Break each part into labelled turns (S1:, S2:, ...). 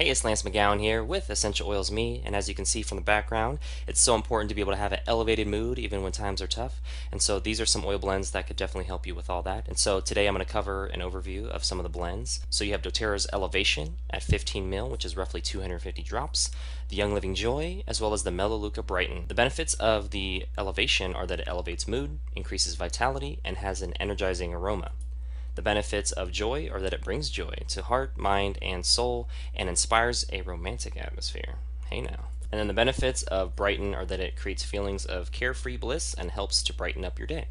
S1: Hey, it's Lance McGowan here with Essential Oils Me, and as you can see from the background, it's so important to be able to have an elevated mood even when times are tough. And so these are some oil blends that could definitely help you with all that. And so today I'm going to cover an overview of some of the blends. So you have doTERRA's Elevation at 15 ml, which is roughly 250 drops, the Young Living Joy, as well as the Melaleuca Brighten. The benefits of the Elevation are that it elevates mood, increases vitality, and has an energizing aroma. The benefits of joy are that it brings joy to heart, mind, and soul and inspires a romantic atmosphere. Hey now. And then the benefits of Brighten are that it creates feelings of carefree bliss and helps to brighten up your day.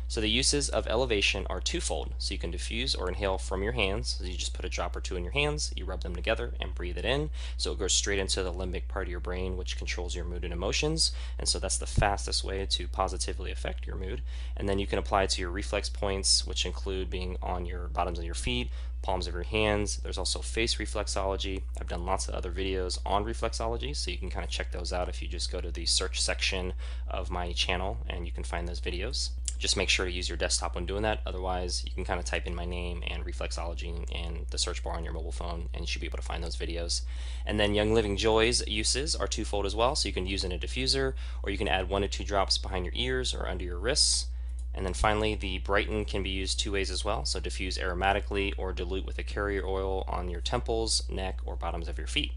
S1: So the uses of Elevation are twofold. So you can diffuse or inhale from your hands. So you just put a drop or two in your hands, you rub them together and breathe it in. So it goes straight into the limbic part of your brain, which controls your mood and emotions. And so that's the fastest way to positively affect your mood. And then you can apply it to your reflex points, which include being on your bottoms of your feet, palms of your hands. There's also face reflexology. I've done lots of other videos on reflexology, so you can kind of check those out if you just go to the search section of my channel and you can find those videos. Just make sure to use your desktop when doing that. Otherwise, you can kind of type in my name and reflexology in the search bar on your mobile phone and you should be able to find those videos. And then Young Living Joy's uses are twofold as well. So you can use in a diffuser, or you can add 1 to 2 drops behind your ears or under your wrists. And then finally, the Brighten can be used two ways as well. So diffuse aromatically or dilute with a carrier oil on your temples, neck, or bottoms of your feet.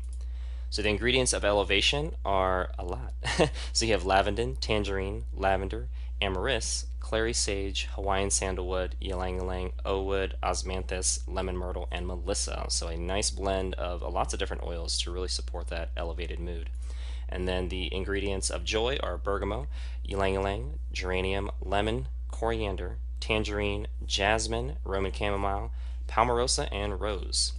S1: So the ingredients of Elevation are a lot. So you have lavender, tangerine, lavender, amarice, clary sage, Hawaiian sandalwood, ylang-ylang, oud wood, osmanthus, lemon myrtle, and melissa. So a nice blend of lots of different oils to really support that elevated mood. And then the ingredients of Joy are bergamot, ylang-ylang, geranium, lemon, coriander, tangerine, jasmine, Roman chamomile, palmarosa, and rose.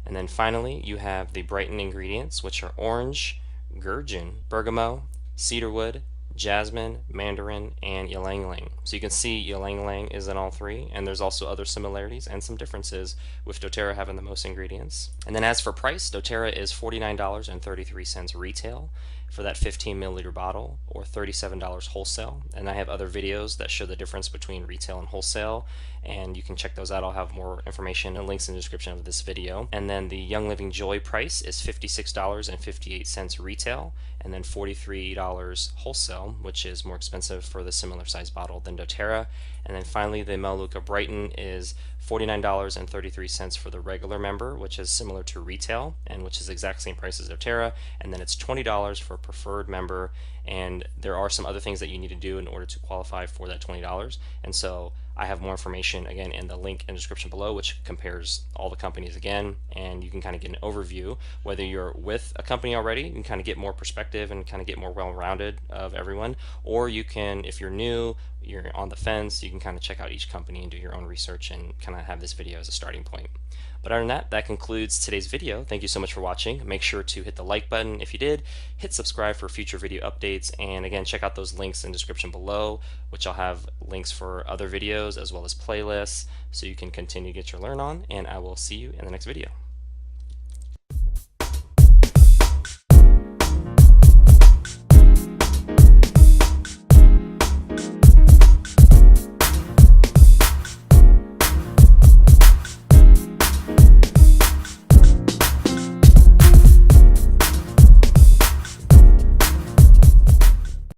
S1: And then finally, you have the Brighten ingredients, which are orange, gurjun, bergamot, cedarwood, jasmine, mandarin, and ylang-ylang. So you can see ylang-ylang is in all three, and there's also other similarities and some differences with doTERRA having the most ingredients. And then as for price, doTERRA is $49.33 retail for that 15 milliliter bottle, or $37 wholesale. And I have other videos that show the difference between retail and wholesale, and you can check those out. I'll have more information and links in the description of this video. And then the Young Living Joy price is $56.58 retail, and then $43 wholesale, which is more expensive for the similar size bottle than doTERRA. And then finally, the Melaleuca Brighten is $49.33 for the regular member, which is similar to retail and which is the exact same price as doTERRA. And then it's $20 for a preferred member. And there are some other things that you need to do in order to qualify for that $20. And so I have more information again in the link in the description below, which compares all the companies again, and you can kind of get an overview. Whether you're with a company already, you can kind of get more perspective and kind of get more well-rounded of everyone, or you can, if you're new, you're on the fence, you can kind of check out each company and do your own research and kind of have this video as a starting point. But other than that, that concludes today's video. Thank you so much for watching. Make sure to hit the like button if you did, hit subscribe for future video updates, and again, check out those links in the description below, which I'll have links for other videos as well as playlists, so you can continue to get your learn on, and I will see you in the next video.